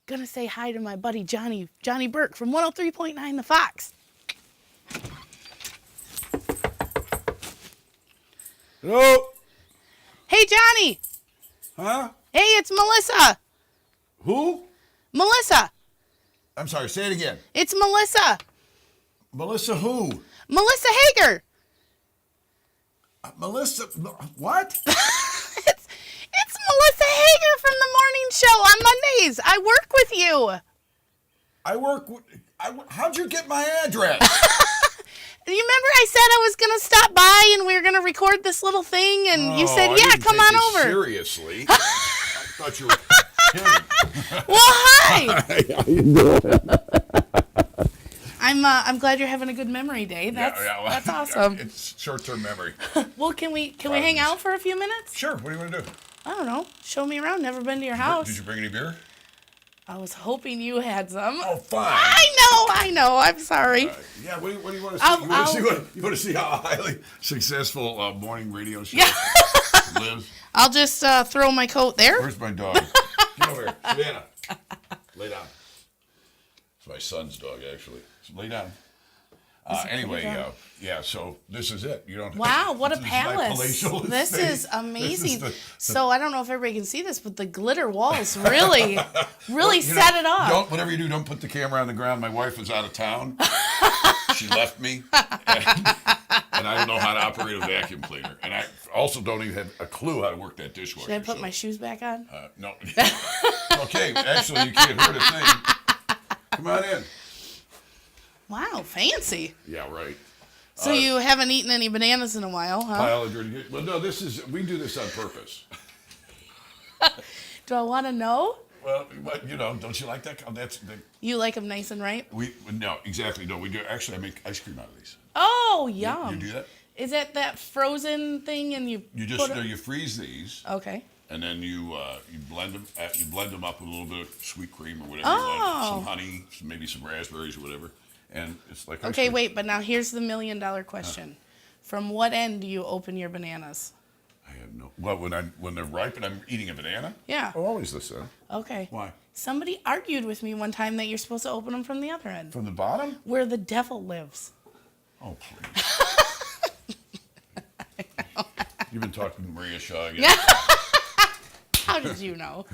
Gonna say hi to my buddy Johnny Burke from 103.9 The Fox. Hello? Hey, Johnny. Huh? Hey, it's Melissa. Who? Melissa. I'm sorry, say it again. It's Melissa. Melissa who? Melissa Hager. Melissa, what? It's Melissa Hager from the morning show on Mondays. I work with you. How'd you get my address? You remember I said I was going to stop by and we were going to record this little thing, and you said, yeah, come on over. Seriously? I thought you were kidding. Well, hi. How you doing? I'm glad you're having a good memory day. That's awesome. It's short-term memory. Well, can we hang out for a few minutes? Sure, what do you want to do? I don't know. Show me around. Never been to your house. Did you bring any beer? I was hoping you had some. Oh, fine. I know. I'm sorry. Yeah, what do you want to see? You want to see how highly successful morning radio show lives? I'll just throw my coat there. Where's my dog? Get over here. Savannah. Lay down. It's my son's dog, actually. So lay down. Anyway, yeah, so this is it. You don't. Wow, what a this palace. Is my this estate. is amazing. This is so I don't know if everybody can see this, but the glitter walls really set it off. Whatever you do, don't put the camera on the ground. My wife was out of town. She left me. And I don't know how to operate a vacuum cleaner. And I also don't even have a clue how to work that dishwasher. Should I put my shoes back on? No. Okay, actually, you can't hurt a thing. Come on in. Wow, fancy. Yeah, right. So you haven't eaten any bananas in a while, huh? Well, no, we do this on purpose. Do I want to know? Well, don't you like that? You like them nice and ripe? No, exactly. No, we do. Actually, I make ice cream out of these. Oh, yum. You do that? Is that frozen thing and you you freeze these. Okay. And then you blend them. You blend them up with a little bit of sweet cream or whatever. Oh. You like, some honey, maybe some raspberries or whatever. And it's like okay, wait, but now here's the $1 million question. From what end do you open your bananas? I have no. Well, when they're ripe and I'm eating a banana. Yeah. Oh, always this end. Okay. Why? Somebody argued with me one time that you're supposed to open them from the other end. From the bottom? Where the devil lives. Oh, please. You've been talking to Maria Shaw again. How did you know?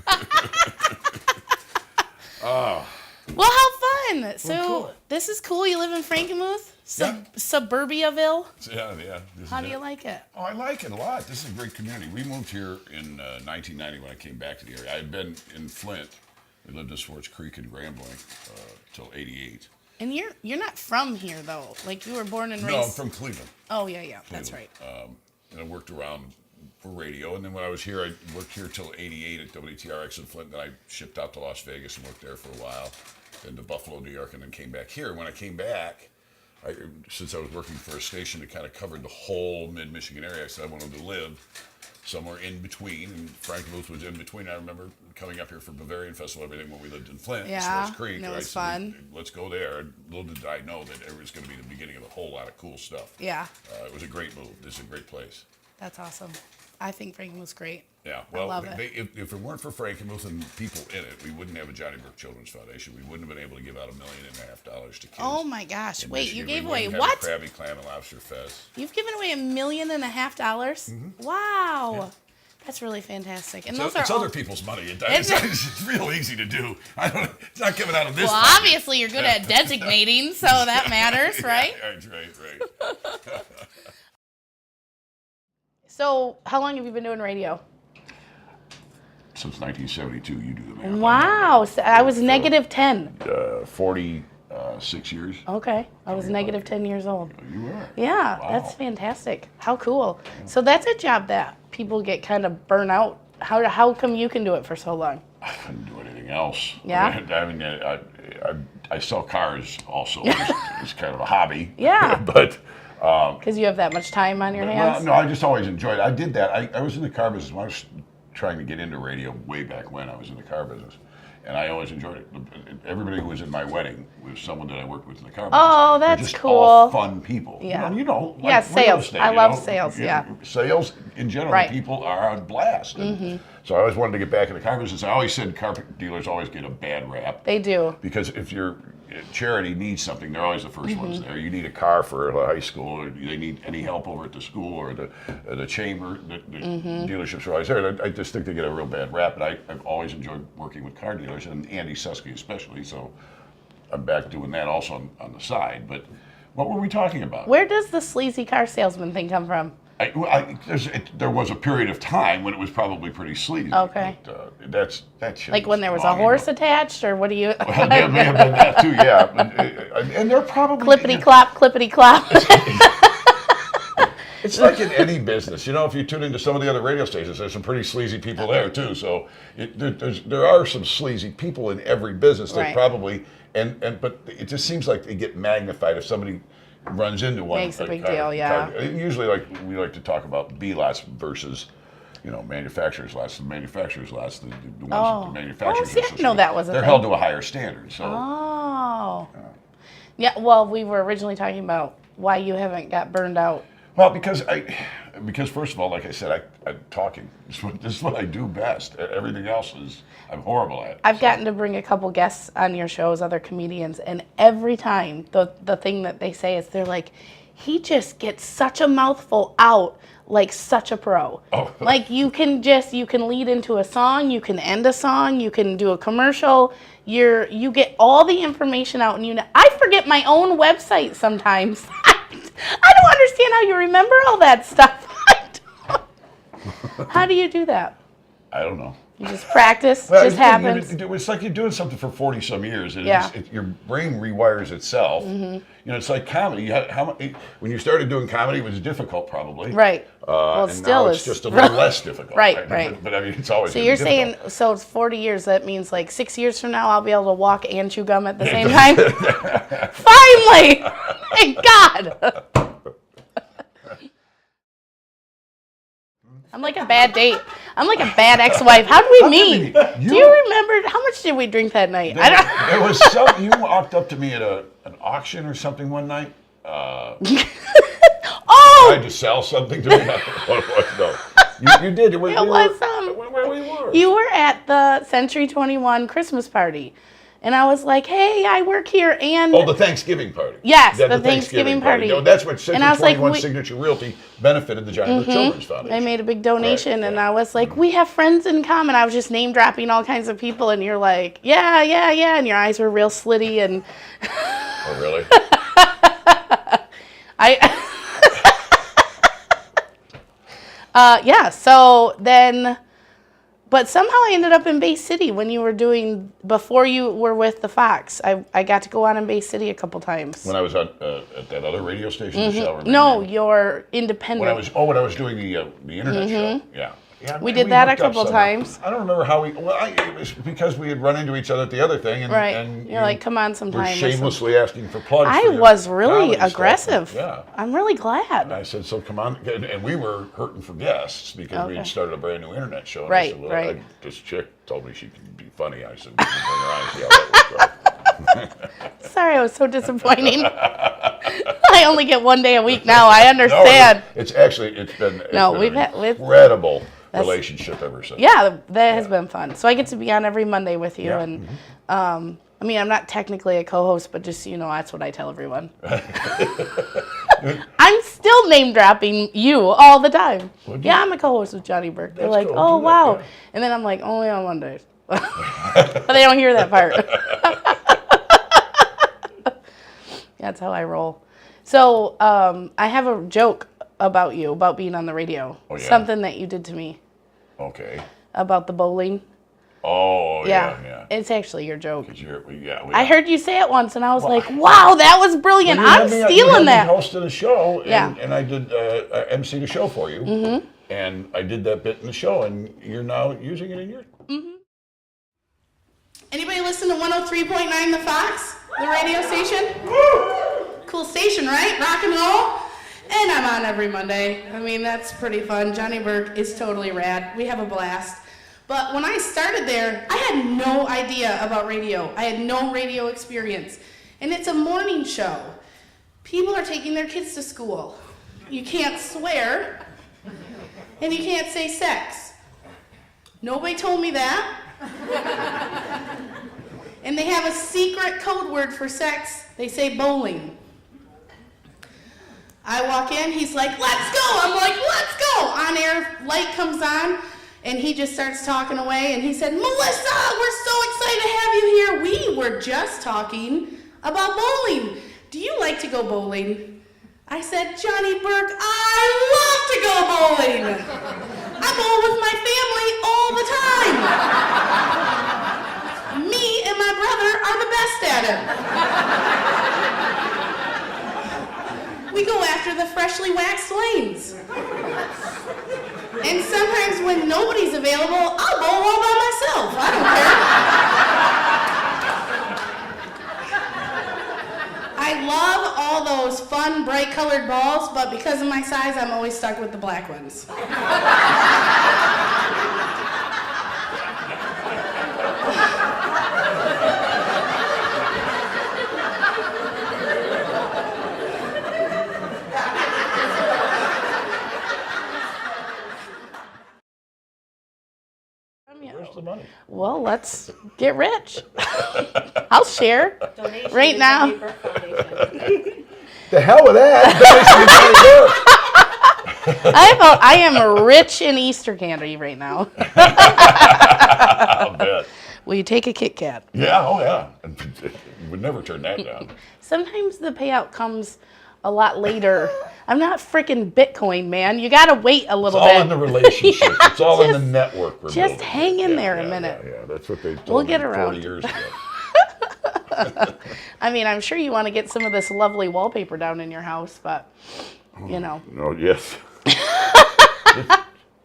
Oh. Well, how fun! So cool. This is cool. You live in Frankenmuth, Yeah. Suburbiaville. Yeah. How do you like it? Oh, I like it a lot. This is a great community. We moved here in 1990 when I came back to the area. I had been in Flint. We lived in Swartz Creek and Grambling till '88. And you're not from here though. Like you were born and raised. No, I'm from Cleveland. Oh yeah, that's right. And I worked around for radio, and then when I was here, I worked here till '88 at WTRX in Flint. Then I shipped out to Las Vegas and worked there for a while, then to Buffalo, New York, and then came back here. When I came back, since I was working for a station that kind of covered the whole mid-Michigan area, I said I wanted to live somewhere in between, and Frankenmuth was in between. I remember coming up here for Bavarian Festival, everything when we lived in Flint, Swartz Creek. That was said, fun. Let's go there. And little did I know that it was going to be the beginning of a whole lot of cool stuff. Yeah. It was a great move. This is a great place. That's awesome. I think Frankenmuth's great. Yeah, well, I love it. If it weren't for Frankenmuth and people in it, we wouldn't have a Johnny Burke Children's Foundation. We wouldn't have been able to give out $1.5 million to kids. Oh my gosh! Wait, Michigan. you gave We away wouldn't have what? a Krabby Clam and Lobster Fest. You've given away $1.5 million? Mm-hmm. Wow, Yeah. That's really fantastic. And It's other people's money. It's real easy to do. It's not given out of this. Well, money. obviously you're good at designating, so that matters, right? Right. So, how long have you been doing radio? Since 1972, you do the math. Wow, so I was negative 10. 46 years. Okay, I was negative 10 years old. You were. Yeah, Wow. That's fantastic. How cool. So that's a job that people get kind of burnt out. How come you can do it for so long? I couldn't do anything else. Yeah? I sell cars also. It's kind of a hobby. Yeah. But Because you have that much time on your hands? no, I just always enjoyed it. I did that. I was in the car business when I was trying to get into radio way back when. I was in the car business. And I always enjoyed it. Everybody who was in my wedding was someone that I worked with in the car business. Oh, They're that's just cool. all fun people. Yeah. Like Yeah, real sales. estate, I love sales, yeah. Sales, in general, Right. people are on blast. And so I always wanted to get back into car business. I always said car dealers always get a bad rap. They do. Because if your charity needs something, they're always the first ones there. You need a car for a high school, or they need any help over at the school or the chamber. The dealerships are always there. And I just think they get a real bad rap. And I've always enjoyed working with car dealers, and Andy Susky especially. So I'm back doing that also on the side. But what were we talking about? Where does the sleazy car salesman thing come from? There was a period of time when it was probably pretty sleazy. Okay. But, that shit Like when there was a long horse ago. attached, or what do you? Well, there may have been that too, yeah. And they're probably Clippity clop, clippity clop. It's like in any business, if you tune into some of the other radio stations, there's some pretty sleazy people there too. So there are some sleazy people in every business that Right. probably but it just seems like they get magnified if somebody runs into one. Makes a big deal, yeah. Usually, we like to talk about B lots versus, manufacturers lots. The manufacturers lots, the ones that the manufacturers. see, I didn't know that was a They're thing. held to a higher standard. So. Oh. Yeah. Well, we were originally talking about why you haven't got burned out. Well, because first of all, like I said, I'm talking. This is what I do best. Everything else I'm horrible at. I've gotten to bring a couple guests on your shows, other comedians, and every time the thing that they say is they're like, he just gets such a mouthful out like such a pro. Oh. Like you can lead into a song, you can end a song, you can do a commercial. You get all the information out, and I forget my own website sometimes. I don't understand how you remember all that stuff. How do you do that? I don't know. You just practice, Well, just happens. It's like you're doing something for 40 some years, and Yeah. your brain rewires itself. It's like comedy. When you started doing comedy, it was difficult, probably. Right. Well, it and still now is. it's just a little less difficult. Right. But I mean, it's always. So been you're difficult. saying, so it's 40 years. That means like 6 years from now, I'll be able to walk and chew gum at the same time. Finally! Thank God. I'm like a bad date. I'm like a bad ex-wife. How did we meet? Do you remember how much did we drink that night? I don't. There was you walked up to me at an auction or something one night. Oh! Tried to sell something to me. No, you did. It was where we were. You were at the Century 21 Christmas party, and I was like, "Hey, I work here," and Oh, the Thanksgiving party. Yes, Yeah, the Thanksgiving party. No, that's what Century And I was like, 21 we- Signature Realty benefited the Johnny Burke Children's Foundation. I made a big donation, Right, and yeah. I was like, "We have friends in common." I was just name dropping all kinds of people, and you're like, "Yeah, yeah, yeah," and your eyes were real slitty, and Oh, really? yeah. So then, but somehow I ended up in Bay City when you were before you were with the Fox. I got to go on in Bay City a couple times. When I was at that other radio station, the Shell Remain No, Name. you're independent. When I was doing the internet show, yeah. Yeah, We did that a hooked up couple somehow. times. I don't remember how it was because we had run into each other at the other thing, and Right. and You're like, come on were sometime. or shamelessly asking for plugs. I for your was really comedy stuff. aggressive. Yeah. I'm really And glad. I said, so come on. And we were hurting for guests because we had Okay. started a brand new internet show. And Right, I said, well, right. this chick told me she could be funny. I said, bring her on and see how that works out. Sorry, I was so disappointing. I only get one day a week now. I No, understand. it's been We've had incredible relationship ever since. Yeah, that has been fun. So I get to be on every Monday with you, Yeah. and I mean, I'm not technically a co-host, but just that's what I tell everyone. I'm still name dropping you all the time. Would you? Yeah, I'm a co-host with Johnny Burke. They're That's like, cool. oh Do that, wow, yeah. and then I'm like, only on Mondays, but they don't hear that part. That's how I roll. So I have a joke about you, about being on the radio. Oh, yeah? Something that you did to me Okay. about the bowling. Oh, yeah. It's actually your joke. 'Cause I heard you say it once, and I was like, wow, that was brilliant. I'm stealing you that. hosted a show, Yeah. and I did MC the show for you, and I did that bit in the show, and you're now using it in your... Anybody listen to 103.9 The Fox, the radio station? Cool station, right? Rock and roll. And I'm on every Monday. I mean, that's pretty fun. Johnny Burke is totally rad. We have a blast. But when I started there, I had no idea about radio. I had no radio experience. And it's a morning show. People are taking their kids to school. You can't swear. And you can't say sex. Nobody told me that. And they have a secret code word for sex. They say bowling. I walk in, he's like, let's go. I'm like, let's go. On air, light comes on, and he just starts talking away, and he said, Melissa, we're so excited to have you here. We were just talking about bowling. Do you like to go bowling? I said, Johnny Burke, I love to go bowling. I bowl with my family all the time. Me and my brother are the best at it. We go after the freshly waxed lanes. And sometimes when nobody's available, I'll bowl all by myself. I don't care. I love all those fun, bright colored balls, but because of my size, I'm always stuck with the black ones. Where's the money? Well, let's get rich. I'll share. Donation Right to now. Johnny Burke Foundation. The hell with that! I am rich in Easter candy right now. I'll bet. Will you take a Kit Kat? Yeah, oh yeah. Would never turn that down. Sometimes the payout comes a lot later. I'm not freaking Bitcoin, man. You gotta wait a It's little all bit. in the relationship. It's all in the Just- network. we're just building. hang in Yeah, there a yeah, minute. Yeah, that's what they told We'll me get 40 around. years ago. I mean, I'm sure you want to get some of this lovely wallpaper down in your house, but you know. No, yes.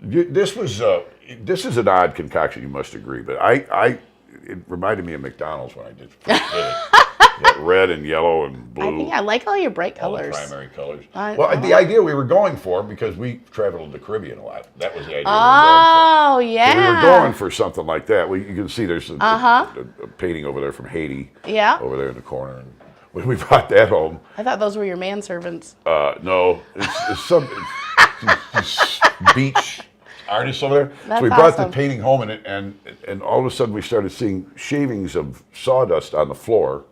This is an odd concoction, you must agree, but it reminded me of McDonald's when I did first did it. That red and yellow and blue. I think I like all your bright all the colors. primary colors. I- Well, I the like- idea we were going for, because we traveled the Caribbean a lot, that was the idea Oh, we were going for. yeah. So we were going for something like that. You can see there's a painting over there from Haiti. Yeah. Over there in the corner. And when we brought that home, I thought those were your manservants. no, it's some it's beach artists over there. That's so we brought awesome. the painting home, and all of a sudden we started seeing shavings of sawdust on the floor.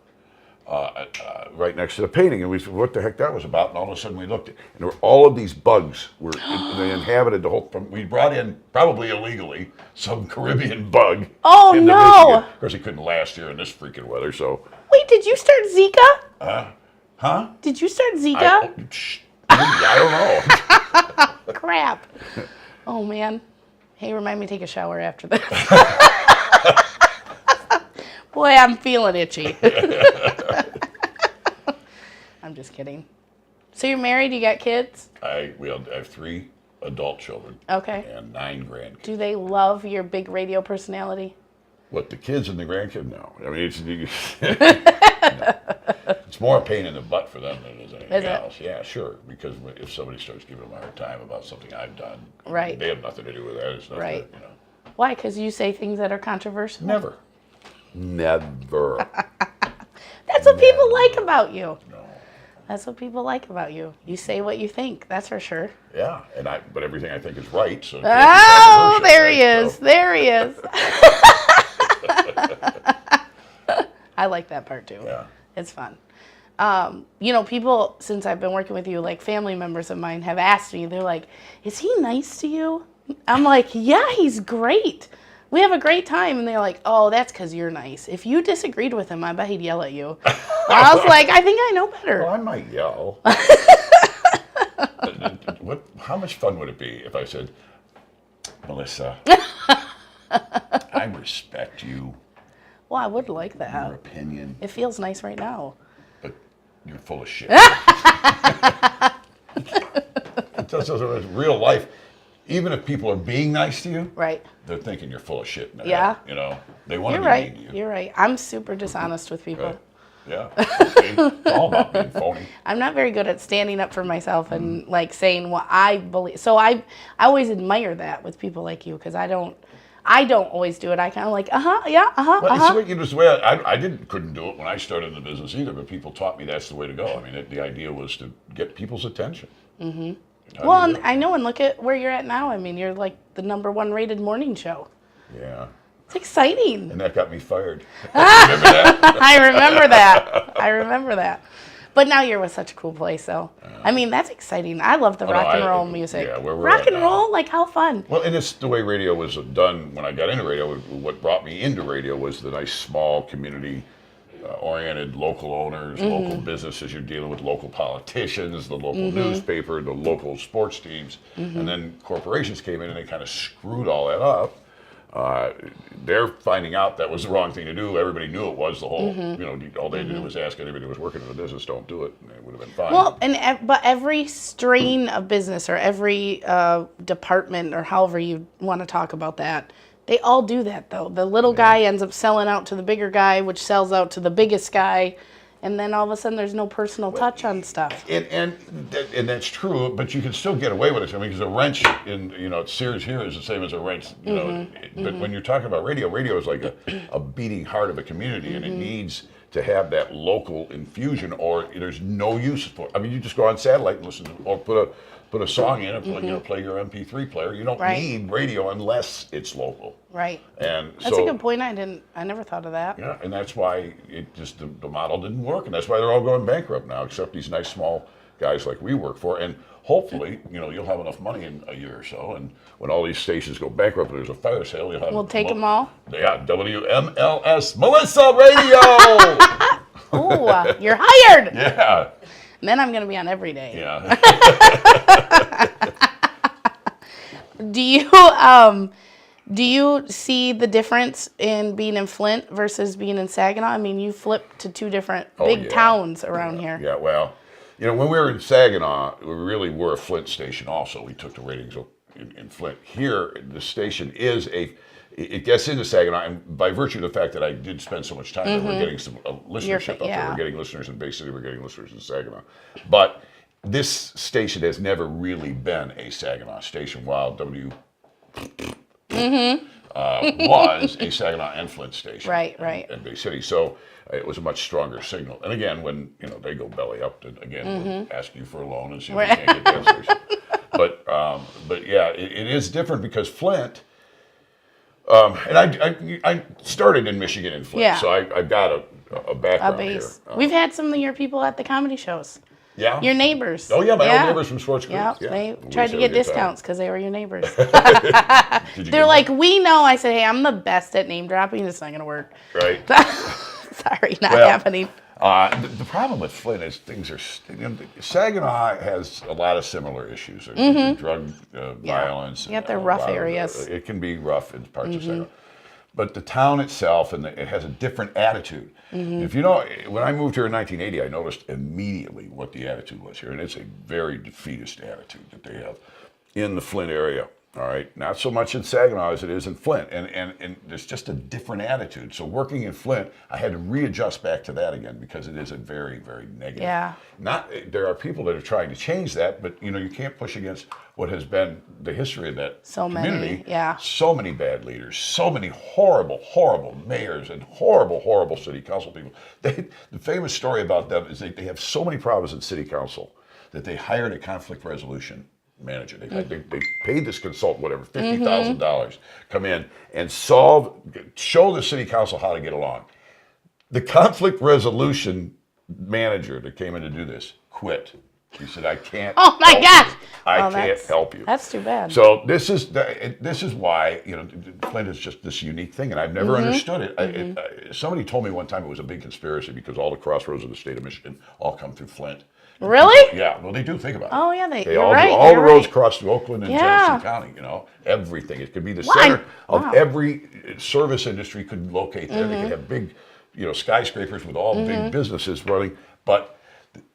Right next to the painting, and we said, "What the heck that was about?" And all of a sudden, we looked, and there were all of these bugs. They inhabited the whole. We brought in, probably illegally, some Caribbean bug. Oh, into no. Michigan. Of course, it couldn't last here in this freaking weather. So, Wait, did you start Zika? huh? Did you start Zika? I don't know. Crap. Oh, man. Hey, remind me to take a shower after this. Boy, I'm feeling itchy. I'm just kidding. So you're married, you got kids? I have 3 adult children. Okay. And 9 grandkids. Do they love your big radio personality? What, the kids and the grandkids? No. I mean, it's no. It's more a pain in the butt for them than it is anything Is it? else. Yeah, sure. Because if somebody starts giving them a hard time about something I've done, Right. they have nothing to do with that. It's nothing, Right. you know. Why? Because you say things that are controversial? Never. Never. That's what people like about you. No. That's what people like about you. You say what you think, that's for sure. Yeah, but everything I think is right. So it can't be Oh, controversial, there he right? is. So- There he is. I like that part too. Yeah. It's fun. People, since I've been working with you, like family members of mine have asked me, they're like, is he nice to you? I'm like, yeah, he's great. We have a great time. And they're like, oh, that's because you're nice. If you disagreed with him, I bet he'd yell at you. I was like, I think I know better. Well, I might yell. How much fun would it be if I said, Melissa, I respect you, Well, I would like your that. opinion, It feels nice right now. but you're full of shit. That's real life. Even if people are being nice to you, Right. they're thinking you're full of shit in their Yeah. head. You know, they want to You're be right. mean to you. You're right. I'm super dishonest with people. Right. Yeah. See? It's all about being phony. I'm not very good at standing up for myself and like saying what I believe. So I always admire that with people like you because I don't always do it. I kind of like, Well, it's what you just way. I couldn't do it when I started in the business either, but people taught me that's the way to go. I mean, the idea was to get people's attention. Mm-hmm. Well, and I know, and look at where you're at now. I mean, you're like the #1 rated morning show. Yeah. It's exciting. And that got me fired. Remember that? I remember that. But now you're with such a cool place, so. I mean, that's exciting. I love the rock and roll music. Yeah, where we're rock at and now. roll, like how fun. Well, and it's the way radio was done when I got into radio. What brought me into radio was the nice, small, community-oriented local owners, local businesses. You're dealing with local politicians, the local newspaper, the local sports teams. And then corporations came in and they kind of screwed all that up. They're finding out that was the wrong thing to do. Everybody knew it was. The whole, all they had to do was ask anybody who was working in the business, don't do it, and it would have been fine. Well, but every strain of business or every department or however you want to talk about that, they all do that though. The little guy ends up selling out to the bigger guy, which sells out to the biggest guy. And then all of a sudden, there's no personal touch on stuff. And that's true, but you can still get away with it. I mean, because a wrench in Sears here is the same as a wrench. But when you're talking about radio is like a beating heart of a community, and it needs to have that local infusion, or there's no use for it. I mean, you just go on satellite and listen, or put a song in and play your MP3 player. You don't need radio unless it's local. Right. And that's a good point. I never thought of that. Yeah, and that's why the model didn't work, and that's why they're all going bankrupt now, except these nice small guys like we work for. And hopefully, you'll have enough money in a year or so, and when all these stations go bankrupt and there's a fire sale, you'll have. We'll take them all. Yeah, WMLS Melissa Radio. Oh, you're hired. Yeah. And then I'm going to be on every day. Yeah. Do you see the difference in being in Flint versus being in Saginaw? I mean, you flipped to two different big towns around here. Yeah, well, when we were in Saginaw, we really were a Flint station also. We took the ratings in Flint. Here, the station it gets into Saginaw, and by virtue of the fact that I did spend so much time there, we're getting some listenership up there. We're getting listeners in Bay City, we're getting listeners in Saginaw. But this station has never really been a Saginaw station, while was a Saginaw and Flint station. Right. And Bay City. So it was a much stronger signal. And again, when they go belly up, then again we'll ask you for a loan and see if we can't get that station. But yeah, it is different because Flint. And I started in Michigan in Flint, so I've got a background base. here. We've had some of your people at the comedy shows. Yeah. Your neighbors. Oh yeah, my old neighbors from Sports Group. Yeah, they tried to get discounts because they were your neighbors. They're like, we know. I said, hey, I'm the best at name dropping. It's not going to work. Right. Sorry, not happening. The problem with Flint is things are. Saginaw has a lot of similar issues. There's drug violence. Yeah, they're rough areas. It can be rough in parts of Saginaw. But the town itself, it has a different attitude. If when I moved here in 1980, I noticed immediately what the attitude was here. And it's a very defeatist attitude that they have in the Flint area. All right, not so much in Saginaw as it is in Flint, and there's just a different attitude. So working in Flint, I had to readjust back to that again because it is a very, very negative. Yeah. There are people that are trying to change that, but you can't push against what has been the history of that community. So many bad leaders, so many horrible, horrible mayors, and horrible, horrible city council people. The famous story about them is they have so many problems in city council that they hired a conflict resolution manager. They paid this consultant, whatever, $50,000, come in and show the city council how to get along. The conflict resolution manager that came in to do this quit. He said, I can't. Oh my gosh. I can't help you. That's too bad. So this is why Flint is just this unique thing, and I've never understood it. Somebody told me one time it was a big conspiracy because all the crossroads of the state of Michigan all come through Flint. Really? Yeah. Well, they do. Think about it. Oh yeah, they all do. All the roads cross through Oakland and Genesee County. Everything. It could be the center of every service industry could locate there. They could have big, skyscrapers with all big businesses running, but.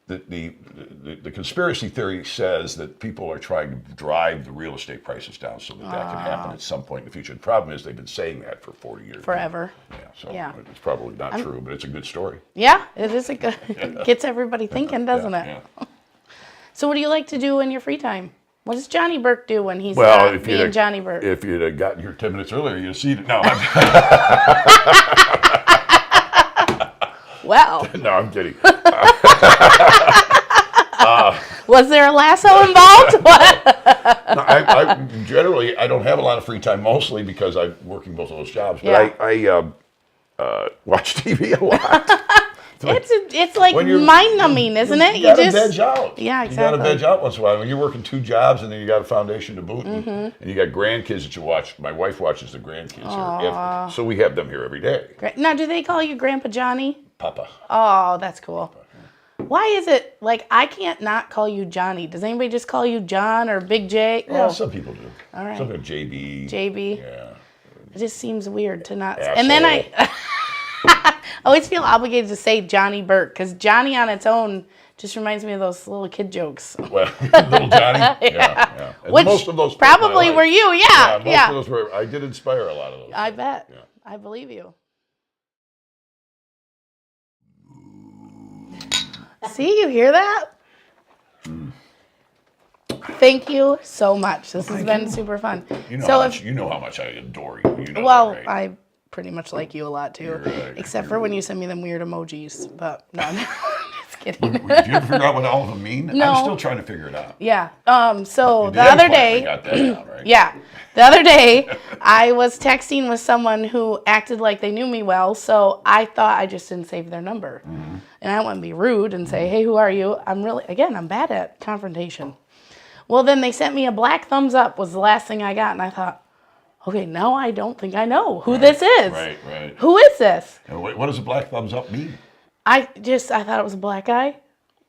The conspiracy theory says that people are trying to drive the real estate prices down so that can happen at some point in the future. The problem is they've been saying that for 40 years. Forever. Yeah, so it's probably not true, but it's a good story. Yeah, it is it gets everybody thinking, doesn't it? Yeah. So what do you like to do in your free time? What does Johnny Burke do when he's being Johnny Burke? If you'd have gotten here 10 minutes earlier, you'd have seen it. No, well. No, I'm kidding. Was there a lasso involved? What? No, I generally I don't have a lot of free time, mostly because I'm working both of those jobs. But Yeah. I watch TV a lot. It's like When you're- mind numbing, isn't it? You gotta veg out. Yeah, You gotta exactly. veg out once in a while. When you're working 2 jobs and then you got a foundation to boot, and you got grandkids that you watch. My wife watches the grandkids here, so we have them here every day. Great. Now, do they call you Grandpa Johnny? Papa. Oh, that's cool. Why is it like I can't not call you Johnny? Does anybody just call you John or Big J? Yeah, Oh, some people do. All right. Some people JB. JB. Yeah. It just seems weird to not. Asshole. And then I always feel obligated to say Johnny Burke because Johnny on its own just reminds me of those little kid jokes. Well, little Johnny. Yeah. And Which most of those probably I like. were you, yeah. Most of those were. I did inspire a lot of those. I bet. Yeah. I believe you. See, you hear that? Thank you so much. This has been super fun. You know, So you know how much I adore you. You know well, that, right? I pretty much like you a lot too, You're right. except for when you send me them weird emojis. But no, I'm just kidding. Did you ever figure out what all of them mean? No. I'm still trying to figure it out. Yeah. So You the did other finally day, got that down, right? yeah, the other day, I was texting with someone who acted like they knew me well, so I thought I just didn't save their number, and I don't want to be rude and say, "Hey, who are you?" I'm bad at confrontation. Well, then they sent me a black thumbs up was the last thing I got, and I thought, okay, now I don't think I know who this is. Right. Who is this? And what does a black thumbs up mean? I thought it was a black guy.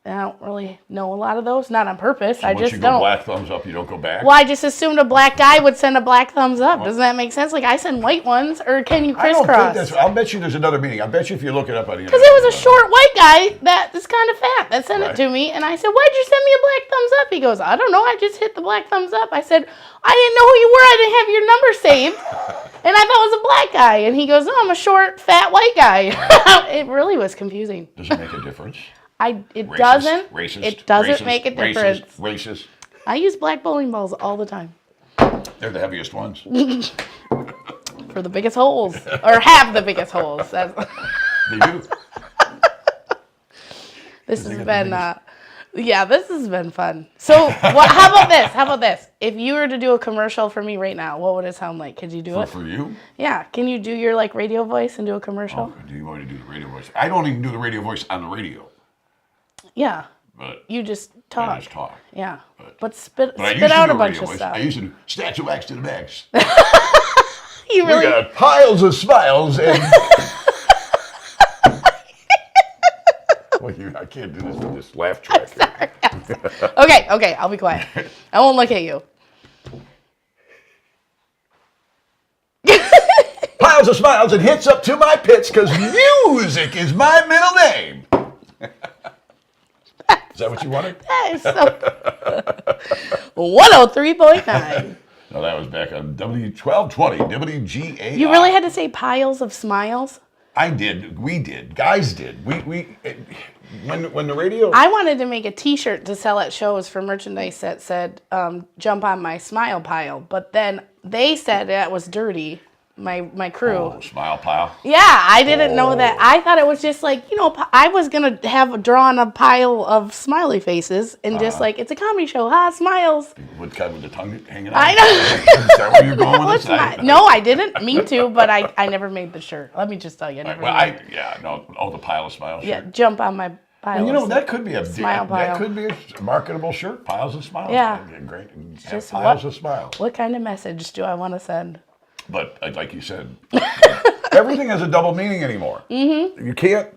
And I don't really know a lot of those, not on purpose. I Once just you go don't. black thumbs up, you don't go back? Well, I just assumed a black guy would send a black thumbs up. Doesn't that make sense? Like I send white ones, or can you I don't think crisscross? that's. I'll bet you there's another meaning. I bet you if you look it up on the internet. Because it was a short white guy that is kind of fat that sent Right. it to me, and I said, "Why'd you send me a black thumbs up?" He goes, "I don't know. I just hit the black thumbs up." I said, "I didn't know who you were. I didn't have your number saved, and I thought it was a black guy." And he goes, "No, I'm a short, fat white guy." It really was confusing. Does it make a difference? It Racist, doesn't. Racist, It doesn't racist, make a difference. Racist. I use black bowling balls all the time They're the heaviest ones. for the biggest holes, or have the biggest holes. That's, They do. this has been, this has been fun. So, how about this? How about this? If you were to do a commercial for me right now, what would it sound like? Could you do it? For you? Yeah. Can you do your radio voice and do a commercial? Oh, do you want to do the radio voice? I don't even do the radio voice on the radio, Yeah. but You just talk. I just talk. Yeah. But But spit I used to out do a bunch radio of voice. stuff. I used to do statue wax to the max. You really? We got piles of smiles and. Well, I can't do this laugh track. Okay. I'll be quiet. I won't look at you. Piles of smiles and hits up to my pits because music is my middle name. Is that what you wanted? That is so. 103.9. No, that was back on W1220, WGA. You really had to say piles of smiles? I did. We did. Guys did. When the radio. I wanted to make a T-shirt to sell at shows for merchandise that said "Jump on my smile pile," but then they said that was dirty. My crew. Oh, smile pile. Yeah, I didn't know that. I thought it was just like, I was gonna have drawn a pile of smiley faces and just like it's a comedy show, smiles. With the tongue hanging out. I know. Is that where you're going with this? No, I didn't mean to, but I never made the shirt. Let me just tell you, I never. The pile of smiles. Yeah, Shirt. jump on my pile. Well, that could be smile pile. That could be a marketable shirt. Piles of smiles. Yeah. Great. Just piles of smiles. What kind of message do I want to send? But like you said, everything has a double meaning anymore. Mm-hmm. You can't.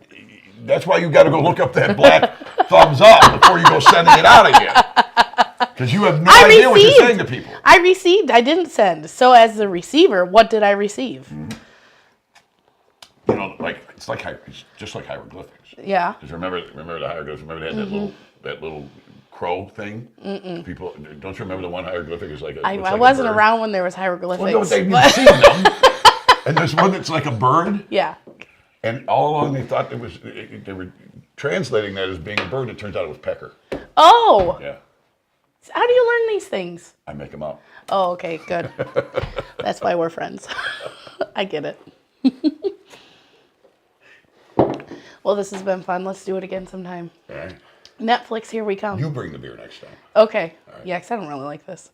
That's why you got to go look up that black thumbs up before you go sending it out again. Because you have no idea what you're saying to people. I received. I didn't send. So as the receiver, what did I receive? Mm-hmm. It's just like hieroglyphics. Yeah. Because remember the hieroglyphics. Remember they had that little crow thing. Mm-mm. People don't you remember the one hieroglyphic is like I wasn't around when there was hieroglyphics. Well, no, they've seen them. And there's one that's like a bird. Yeah. And all along they thought they were translating that as being a bird. It turns out it was pecker. Oh. Yeah. How do you learn these things? I make them up. Oh, okay, good. That's why we're friends. I get it. Well, this has been fun. Let's do it again sometime. All right. Netflix, here we come. You bring the beer next time. Okay. Yeah, because I don't really like this.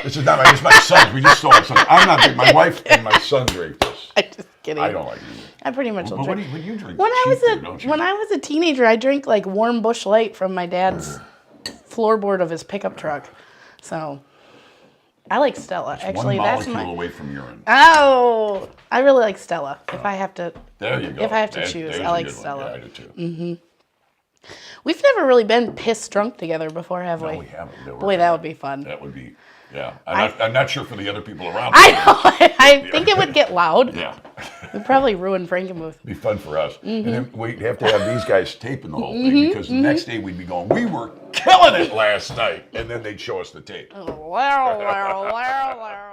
This is not my, it's my son's. We just stole it. I'm not, my wife and my son drink this. I'm just kidding. I don't like it either. I pretty much will But drink. what do you drink? When I Cheap beer, don't was you? when I was a teenager, I drank like warm Busch Light from my dad's floorboard of his pickup truck. So I like Stella. Actually, one that's molecule my. away from urine. Oh, I really like Stella. If I have to, There you go. if I have to That- choose, there's I a like good one. Stella. Yeah, I do too. We've never really been pissed drunk together before, have we? No, we haven't. Boy, that would be fun. That would be, yeah. I'm not sure for the other people around. I know. I think it would get loud. Yeah. We'd probably ruin Frankenmuth. Be fun for us. Mm-hmm. And then we'd have to have these guys taping the whole thing because the next day we'd be going, we were killing it last night. And then they'd show us the tape. Wow, wow, wow, wow.